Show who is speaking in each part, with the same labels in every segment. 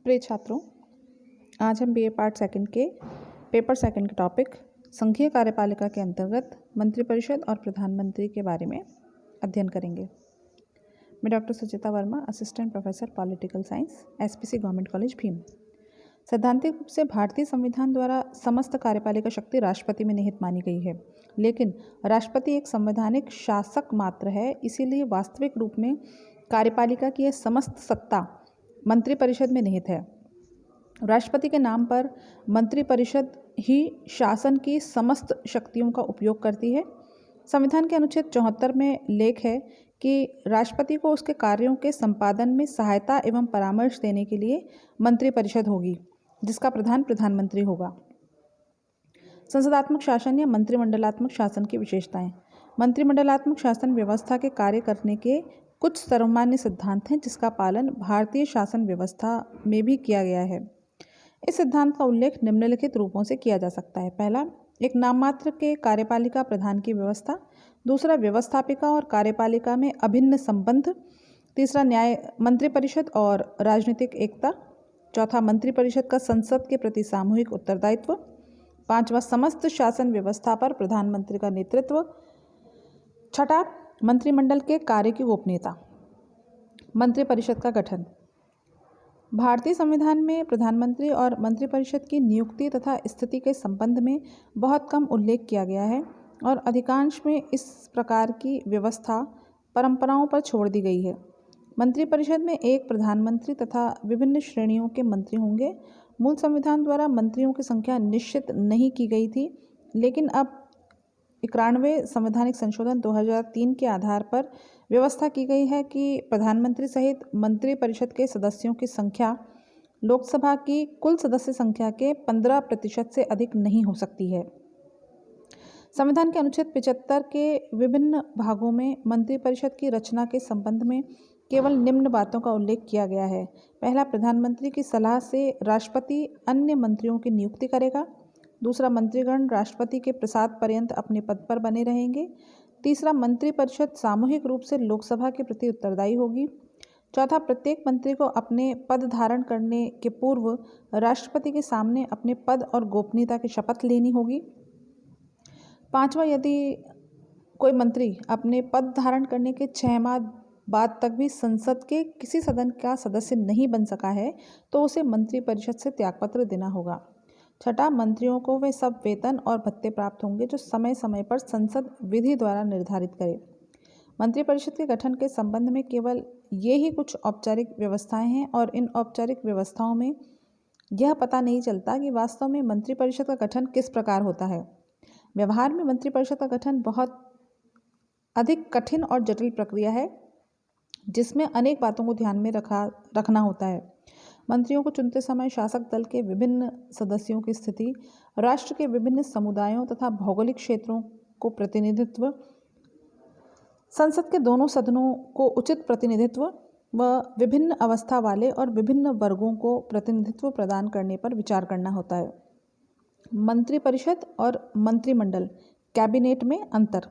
Speaker 1: प्रिय छात्रों, आज हम बीए पार्ट सेकंड के पेपर सेकंड के टॉपिक संघीय कार्यपालिका के अंतर्गत मंत्रिपरिषद और प्रधानमंत्री के बारे में अध्ययन करेंगे। मैं doctor Suchita Verma, assistant professor political science, SPC government college Bhim. सैद्धांतिक रूप से भारतीय संविधान द्वारा समस्त कार्यपालिका शक्ति राष्ट्रपति में निहित मानी गई है, लेकिन राष्ट्रपति एक संवैधानिक शासक मात्र है। इसीलिए वास्तविक रूप में कार्यपालिका की यह समस्त सत्ता मंत्रिपरिषद में निहित है। राष्ट्रपति के नाम पर मंत्रिपरिषद ही शासन की समस्त शक्तियों का उपयोग करती है। संविधान के अनुच्छेद 74 में लेख है कि राष्ट्रपति को उसके कार्यों के संपादन में सहायता एवं परामर्श देने के लिए मंत्रिपरिषद होगी, जिसका प्रधान प्रधानमंत्री होगा। संसदात्मक शासन या मंत्रिमंडलात्मक शासन की विशेषताएं। मंत्रिमंडलात्मक शासन व्यवस्था के कार्य करने के कुछ सर्वमान्य सिद्धांत हैं, जिसका पालन भारतीय शासन व्यवस्था में भी किया गया है। इस सिद्धांत का उल्लेख निम्नलिखित रूपों से किया जा सकता है। पहला, एक नाममात्र के कार्यपालिका प्रधान की व्यवस्था। दूसरा, व्यवस्थापिका और कार्यपालिका में अभिन्न संबंध। तीसरा, न्याय मंत्रिपरिषद और राजनीतिक एकता। चौथा, मंत्रिपरिषद का संसद के प्रति सामूहिक उत्तरदायित्व। पांचवा, समस्त शासन व्यवस्था पर प्रधानमंत्री का नेतृत्व। छठा, मंत्रिमंडल के कार्य की गोपनीयता। मंत्रिपरिषद का गठन। भारतीय संविधान में प्रधानमंत्री और मंत्रिपरिषद की नियुक्ति तथा स्थिति के संबंध में बहुत कम उल्लेख किया गया है और अधिकांश में इस प्रकार की व्यवस्था परंपराओं पर छोड़ दी गई है। मंत्रिपरिषद में एक प्रधानमंत्री तथा विभिन्न श्रेणियों के मंत्री होंगे। मूल संविधान द्वारा मंत्रियों की संख्या निश्चित नहीं की गई थी, लेकिन अब 91वें संवैधानिक संशोधन 2003 के आधार पर व्यवस्था की गई है कि प्रधानमंत्री सहित मंत्रिपरिषद के सदस्यों की संख्या लोकसभा की कुल सदस्य संख्या के 15% से अधिक नहीं हो सकती है। संविधान के अनुच्छेद 75 के विभिन्न भागों में मंत्रिपरिषद की रचना के संबंध में केवल निम्न बातों का उल्लेख किया गया है। पहला, प्रधानमंत्री की सलाह से राष्ट्रपति अन्य मंत्रियों की नियुक्ति करेगा। दूसरा, मंत्रीगण राष्ट्रपति के प्रसाद पर्यंत अपने पद पर बने रहेंगे। तीसरा, मंत्रिपरिषद सामूहिक रूप से लोकसभा के प्रति उत्तरदायी होगी। चौथा, प्रत्येक मंत्री को अपने पद धारण करने के पूर्व राष्ट्रपति के सामने अपने पद और गोपनीयता की शपथ लेनी होगी। पांचवा, यदि कोई मंत्री अपने पद धारण करने के 6 माह बाद तक भी संसद के किसी सदन का सदस्य नहीं बन सका है, तो उसे मंत्रिपरिषद से त्यागपत्र देना होगा। छठा, मंत्रियों को वे सब वेतन और भत्ते प्राप्त होंगे जो समय समय पर संसद विधि द्वारा निर्धारित करे। मंत्रिपरिषद के गठन के संबंध में केवल ये ही कुछ औपचारिक व्यवस्थाएं हैं और इन औपचारिक व्यवस्थाओं में यह पता नहीं चलता कि वास्तव में मंत्रिपरिषद का गठन किस प्रकार होता है। व्यवहार में मंत्रिपरिषद का गठन बहुत अधिक कठिन और जटिल प्रक्रिया है, जिसमें अनेक बातों को ध्यान में रखना होता है। मंत्रियों को चुनते समय शासक दल के विभिन्न सदस्यों की स्थिति, राष्ट्र के विभिन्न समुदायों तथा भौगोलिक क्षेत्रों को प्रतिनिधित्व, संसद के दोनों सदनों को उचित प्रतिनिधित्व व विभिन्न अवस्था वाले और विभिन्न वर्गों को प्रतिनिधित्व प्रदान करने पर विचार करना होता है। मंत्रिपरिषद और मंत्रिमंडल कैबिनेट में अंतर।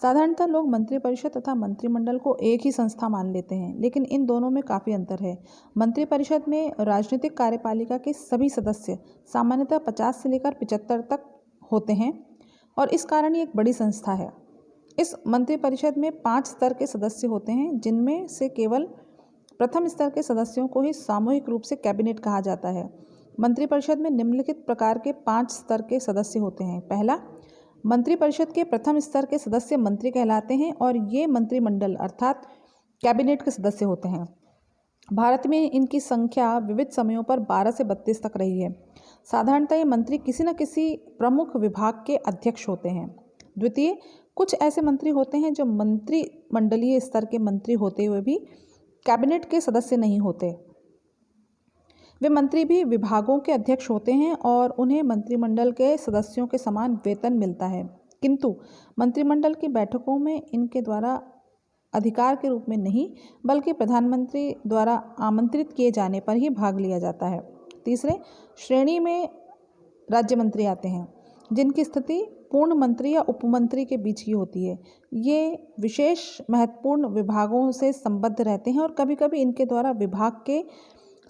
Speaker 1: साधारणतः लोग मंत्रिपरिषद तथा मंत्रिमंडल को एक ही संस्था मान लेते हैं, लेकिन इन दोनों में काफ़ी अंतर है। मंत्रिपरिषद में राजनीतिक कार्यपालिका के सभी सदस्य सामान्यतः 50 से लेकर 75 तक होते हैं और इस कारण ये एक बड़ी संस्था है। इस मंत्रिपरिषद में 5 स्तर के सदस्य होते हैं, जिनमें से केवल प्रथम स्तर के सदस्यों को ही सामूहिक रूप से कैबिनेट कहा जाता है। मंत्रिपरिषद में निम्नलिखित प्रकार के 5 स्तर के सदस्य होते हैं। पहला, मंत्रिपरिषद के प्रथम स्तर के सदस्य मंत्री कहलाते हैं और ये मंत्रिमंडल अर्थात कैबिनेट के सदस्य होते हैं। भारत में इनकी संख्या विविध समयों पर 12 से 32 तक रही है। साधारणतः ये मंत्री किसी न किसी प्रमुख विभाग के अध्यक्ष होते हैं। द्वितीय, कुछ ऐसे मंत्री होते हैं जो मंत्रिमंडलीय स्तर के मंत्री होते हुए भी कैबिनेट के सदस्य नहीं होते। वे मंत्री भी विभागों के अध्यक्ष होते हैं और उन्हें मंत्रिमंडल के सदस्यों के समान वेतन मिलता है, किंतु मंत्रिमंडल की बैठकों में इनके द्वारा अधिकार के रूप में नहीं, बल्कि प्रधानमंत्री द्वारा आमंत्रित किए जाने पर ही भाग लिया जाता है। तीसरे श्रेणी में राज्य मंत्री आते हैं, जिनकी स्थिति पूर्ण मंत्री या उपमंत्री के बीच की होती है। ये विशेष महत्वपूर्ण विभागों से संबद्ध रहते हैं और कभी कभी इनके द्वारा विभाग के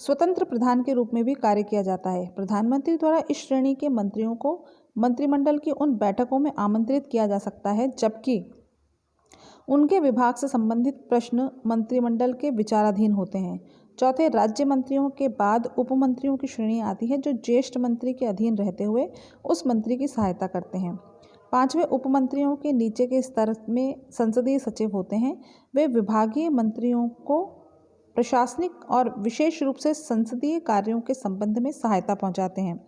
Speaker 1: स्वतंत्र प्रधान के रूप में भी कार्य किया जाता है। प्रधानमंत्री द्वारा इस श्रेणी के मंत्रियों को मंत्रिमंडल की उन बैठकों में आमंत्रित किया जा सकता है जबकि उनके विभाग से संबंधित प्रश्न मंत्रिमंडल के विचाराधीन होते हैं। चौथे, राज्य मंत्रियों के बाद उपमंत्रियों की श्रेणी आती है जो ज्येष्ठ मंत्री के अधीन रहते हुए उस मंत्री की सहायता करते हैं। पांचवें, उपमंत्रियों के नीचे के स्तर में संसदीय सचिव होते हैं। वे विभागीय मंत्रियों को प्रशासनिक और विशेष रूप से संसदीय कार्यों के संबंध में सहायता पहुंचाते हैं।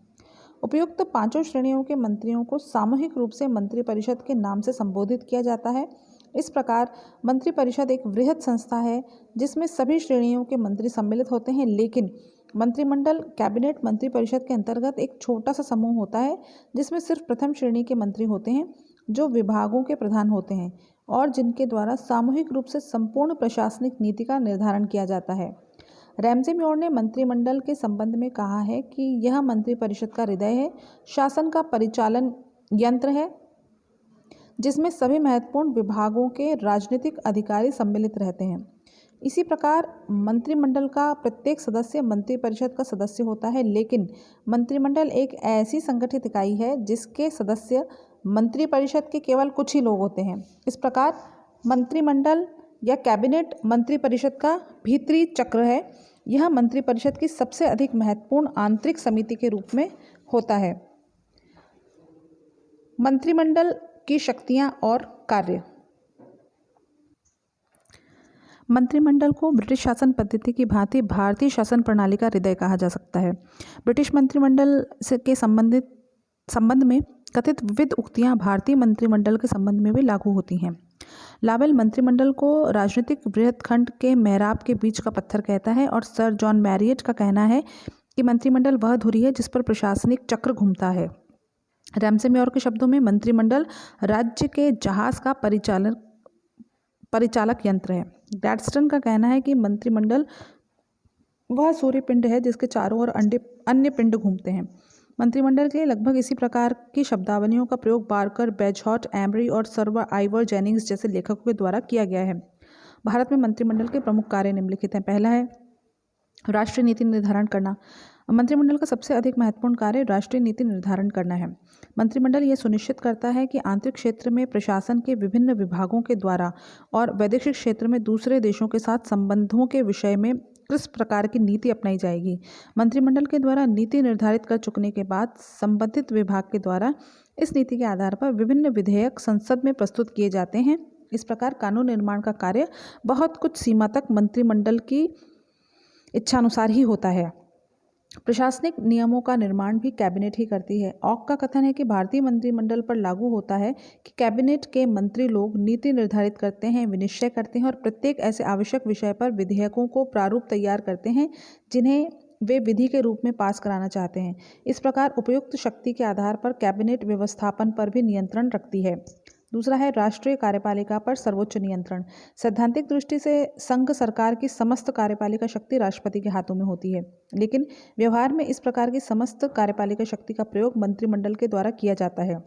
Speaker 1: उपयुक्त पांचों श्रेणियों के मंत्रियों को सामूहिक रूप से मंत्रिपरिषद के नाम से संबोधित किया जाता है। इस प्रकार मंत्रिपरिषद एक वृहद संस्था है जिसमें सभी श्रेणियों के मंत्री सम्मिलित होते हैं, लेकिन मंत्रिमंडल कैबिनेट मंत्रिपरिषद के अंतर्गत एक छोटा सा समूह होता है जिसमें सिर्फ प्रथम श्रेणी के मंत्री होते हैं जो विभागों के प्रधान होते हैं और जिनके द्वारा सामूहिक रूप से संपूर्ण प्रशासनिक नीति का निर्धारण किया जाता है। रैमसे मेयर ने मंत्रिमंडल के संबंध में कहा है कि यह मंत्रिपरिषद का हृदय है, शासन का परिचालन यंत्र है जिसमें सभी महत्वपूर्ण विभागों के राजनीतिक अधिकारी सम्मिलित रहते हैं। इसी प्रकार मंत्रिमंडल का प्रत्येक सदस्य मंत्रिपरिषद का सदस्य होता है, लेकिन मंत्रिमंडल एक ऐसी संगठित इकाई है जिसके सदस्य मंत्रिपरिषद के केवल कुछ ही लोग होते हैं। इस प्रकार मंत्रिमंडल या कैबिनेट मंत्रिपरिषद का भीतरी चक्र है। यह मंत्रिपरिषद की सबसे अधिक महत्वपूर्ण आंतरिक समिति के रूप में होता है। मंत्रिमंडल की शक्तियां और कार्य। मंत्रिमंडल को ब्रिटिश शासन पद्धति की भांति भारतीय शासन प्रणाली का हृदय कहा जा सकता है। ब्रिटिश मंत्रिमंडल के संबंध में कथित विविध उक्तियां भारतीय मंत्रिमंडल के संबंध में भी लागू होती हैं। लावेल मंत्रिमंडल को राजनीतिक बृहत्खंड के मेहराब के बीच का पत्थर कहता है और सर जॉन मैरियट का कहना है कि मंत्रिमंडल वह धुरी है जिस पर प्रशासनिक चक्र घूमता है। रैमसे मेयर के शब्दों में मंत्रिमंडल राज्य के जहाज का परिचालक यंत्र है। ग्लैडस्टोन का कहना है कि मंत्रिमंडल वह सूर्य पिंड है जिसके चारों ओर अन्य पिंड घूमते हैं। मंत्रिमंडल के लिए लगभग इसी प्रकार की शब्दावलियों का प्रयोग बार्कर, बेजहॉट, एमरी और सर आइवर जेनिंग्स जैसे लेखकों के द्वारा किया गया है। भारत में मंत्रिमंडल के प्रमुख कार्य निम्नलिखित हैं। पहला है राष्ट्रीय नीति निर्धारण करना। मंत्रिमंडल का सबसे अधिक महत्वपूर्ण कार्य राष्ट्रीय नीति निर्धारण करना है। मंत्रिमंडल यह सुनिश्चित करता है कि आंतरिक क्षेत्र में प्रशासन के विभिन्न विभागों के द्वारा और वैदेशिक क्षेत्र में दूसरे देशों के साथ संबंधों के विषय में किस प्रकार की नीति अपनाई जाएगी। मंत्रिमंडल के द्वारा नीति निर्धारित कर चुकने के बाद संबंधित विभाग के द्वारा इस नीति के आधार पर विभिन्न विधेयक संसद में प्रस्तुत किए जाते हैं। इस प्रकार कानून निर्माण का कार्य बहुत कुछ सीमा तक मंत्रिमंडल की इच्छानुसार ही होता है। प्रशासनिक नियमों का निर्माण भी कैबिनेट ही करती है। ऑक का कथन है कि भारतीय मंत्रिमंडल पर लागू होता है कि कैबिनेट के मंत्री लोग नीति निर्धारित करते हैं, विनिश्चय करते हैं और प्रत्येक ऐसे आवश्यक विषय पर विधेयकों को प्रारूप तैयार करते हैं जिन्हें वे विधि के रूप में पास कराना चाहते हैं। इस प्रकार उपयुक्त शक्ति के आधार पर कैबिनेट व्यवस्थापन पर भी नियंत्रण रखती है। दूसरा है राष्ट्रीय कार्यपालिका पर सर्वोच्च नियंत्रण। सैद्धांतिक दृष्टि से संघ सरकार की समस्त कार्यपालिका शक्ति राष्ट्रपति के हाथों में होती है, लेकिन व्यवहार में इस प्रकार की समस्त कार्यपालिका शक्ति का प्रयोग मंत्रिमंडल के द्वारा किया जाता है।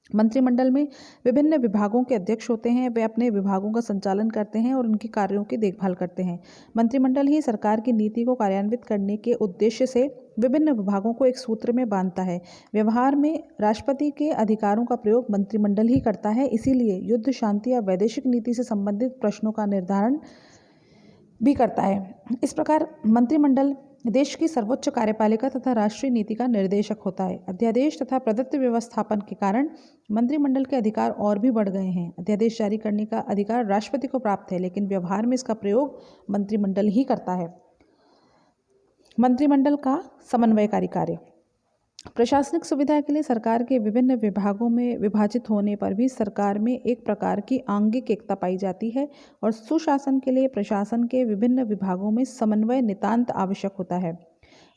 Speaker 1: मंत्रिमंडल में विभिन्न विभागों के अध्यक्ष होते हैं। वे अपने विभागों का संचालन करते हैं और उनके कार्यों की देखभाल करते हैं। मंत्रिमंडल ही सरकार की नीति को कार्यान्वित करने के उद्देश्य से विभिन्न विभागों को एक सूत्र में बांधता है। व्यवहार में राष्ट्रपति के अधिकारों का प्रयोग मंत्रिमंडल ही करता है, इसीलिए युद्ध, शांति या वैदेशिक नीति से संबंधित प्रश्नों का निर्धारण भी करता है। इस प्रकार मंत्रिमंडल देश की सर्वोच्च कार्यपालिका तथा राष्ट्रीय नीति का निर्देशक होता है। अध्यादेश तथा प्रदत्त व्यवस्थापन के कारण मंत्रिमंडल के अधिकार और भी बढ़ गए हैं। अध्यादेश जारी करने का अधिकार राष्ट्रपति को प्राप्त है, लेकिन व्यवहार में इसका प्रयोग मंत्रिमंडल ही करता है। मंत्रिमंडल का समन्वयकारी कार्य। प्रशासनिक सुविधा के लिए सरकार के विभिन्न विभागों में विभाजित होने पर भी सरकार में एक प्रकार की आंगिक एकता पाई जाती है और सुशासन के लिए प्रशासन के विभिन्न विभागों में समन्वय नितांत आवश्यक होता है।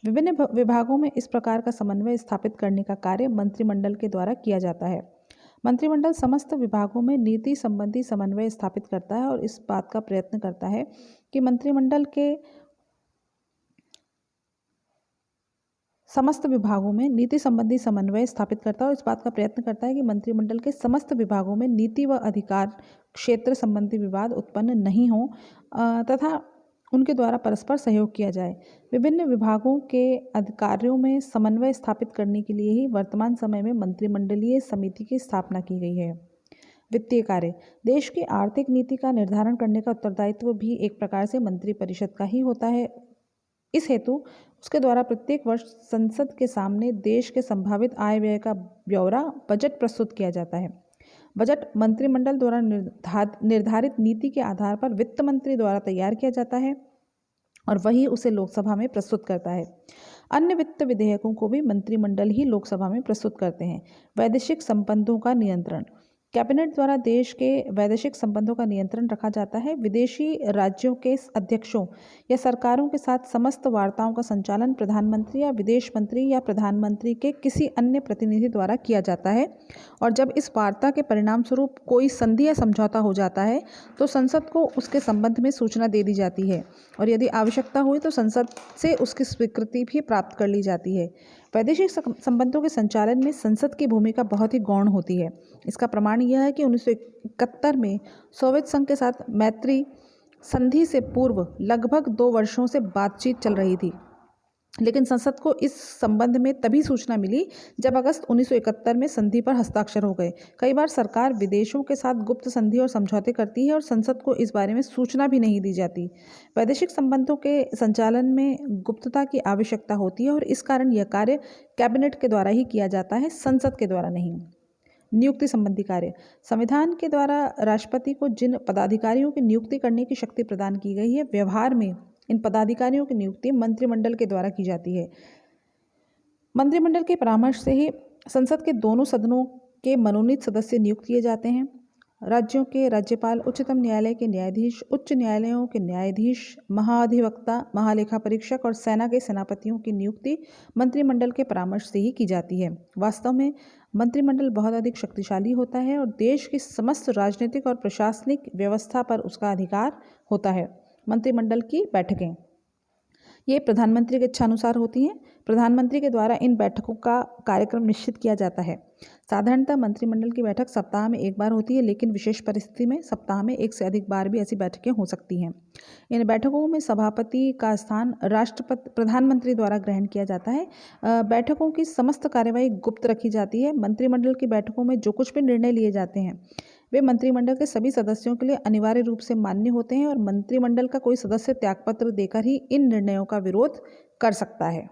Speaker 1: विभिन्न विभागों में इस प्रकार का समन्वय स्थापित करने का कार्य मंत्रिमंडल के द्वारा किया जाता है। मंत्रिमंडल समस्त विभागों में नीति संबंधी समन्वय स्थापित करता है और इस बात का प्रयत्न करता है कि मंत्रिमंडल के समस्त विभागों में नीति संबंधी समन्वय स्थापित करता है और इस बात का प्रयत्न करता है कि मंत्रिमंडल के समस्त विभागों में नीति व अधिकार क्षेत्र संबंधी विवाद उत्पन्न नहीं हो तथा उनके द्वारा परस्पर सहयोग किया जाए। विभिन्न विभागों के अधिकारियों में समन्वय स्थापित करने के लिए ही वर्तमान समय में मंत्रिमंडलीय समिति की स्थापना की गई है। वित्तीय कार्य। देश की आर्थिक नीति का निर्धारण करने का उत्तरदायित्व भी एक प्रकार से मंत्रिपरिषद का ही होता है। इस हेतु उसके द्वारा प्रत्येक वर्ष संसद के सामने देश के संभावित आय व्यय का ब्यौरा बजट प्रस्तुत किया जाता है। बजट मंत्रिमंडल द्वारा निर्धारित नीति के आधार पर वित्त मंत्री द्वारा तैयार किया जाता है और वही उसे लोकसभा में प्रस्तुत करता है। अन्य वित्त विधेयकों को भी मंत्रिमंडल ही लोकसभा में प्रस्तुत करते हैं। वैदेशिक संबंधों का नियंत्रण। कैबिनेट द्वारा देश के वैदेशिक संबंधों का नियंत्रण रखा जाता है। विदेशी राज्यों के अध्यक्षों या सरकारों के साथ समस्त वार्ताओं का संचालन प्रधानमंत्री या विदेश मंत्री या प्रधानमंत्री के किसी अन्य प्रतिनिधि द्वारा किया जाता है और जब इस वार्ता के परिणाम स्वरूप कोई संधि या समझौता हो जाता है तो संसद को उसके संबंध में सूचना दे दी जाती है और यदि आवश्यकता हुई तो संसद से उसकी स्वीकृति भी प्राप्त कर ली जाती है। वैदेशिक संबंधों के संचालन में संसद की भूमिका बहुत ही गौण होती है। इसका प्रमाण यह है कि 1971 में सोवियत संघ के साथ मैत्री संधि से पूर्व लगभग 2 वर्षों से बातचीत चल रही थी, लेकिन संसद को इस संबंध में तभी सूचना मिली जब अगस्त 1971 में संधि पर हस्ताक्षर हो गए। कई बार सरकार विदेशों के साथ गुप्त संधि और समझौते करती है और संसद को इस बारे में सूचना भी नहीं दी जाती। वैदेशिक संबंधों के संचालन में गुप्तता की आवश्यकता होती है और इस कारण यह कार्य कैबिनेट के द्वारा ही किया जाता है, संसद के द्वारा नहीं। नियुक्ति संबंधी कार्य। संविधान के द्वारा राष्ट्रपति को जिन पदाधिकारियों की नियुक्ति करने की शक्ति प्रदान की गई है, व्यवहार में इन पदाधिकारियों की नियुक्ति मंत्रिमंडल के द्वारा की जाती है। मंत्रिमंडल के परामर्श से ही संसद के दोनों सदनों के मनोनीत सदस्य नियुक्त किए जाते हैं। राज्यों के राज्यपाल, उच्चतम न्यायालय के न्यायाधीश, उच्च न्यायालयों के न्यायाधीश, महाधिवक्ता, महालेखा परीक्षक और सेना के सेनापतियों की नियुक्ति मंत्रिमंडल के परामर्श से ही की जाती है। वास्तव में मंत्रिमंडल बहुत अधिक शक्तिशाली होता है और देश की समस्त राजनीतिक और प्रशासनिक व्यवस्था पर उसका अधिकार होता है। मंत्रिमंडल की बैठकें ये प्रधानमंत्री के इच्छानुसार होती हैं। प्रधानमंत्री के द्वारा इन बैठकों का कार्यक्रम निश्चित किया जाता है। साधारणतः मंत्रिमंडल की बैठक सप्ताह में एक बार होती है, लेकिन विशेष परिस्थिति में सप्ताह में एक से अधिक बार भी ऐसी बैठकें हो सकती हैं। इन बैठकों में सभापति का स्थान प्रधानमंत्री द्वारा ग्रहण किया जाता है। बैठकों की समस्त कार्यवाही गुप्त रखी जाती है। मंत्रिमंडल की बैठकों में जो कुछ भी निर्णय लिए जाते हैं वे मंत्रिमंडल के सभी सदस्यों के लिए अनिवार्य रूप से मान्य होते हैं और मंत्रिमंडल का कोई सदस्य त्यागपत्र देकर ही इन निर्णयों का विरोध कर सकता है।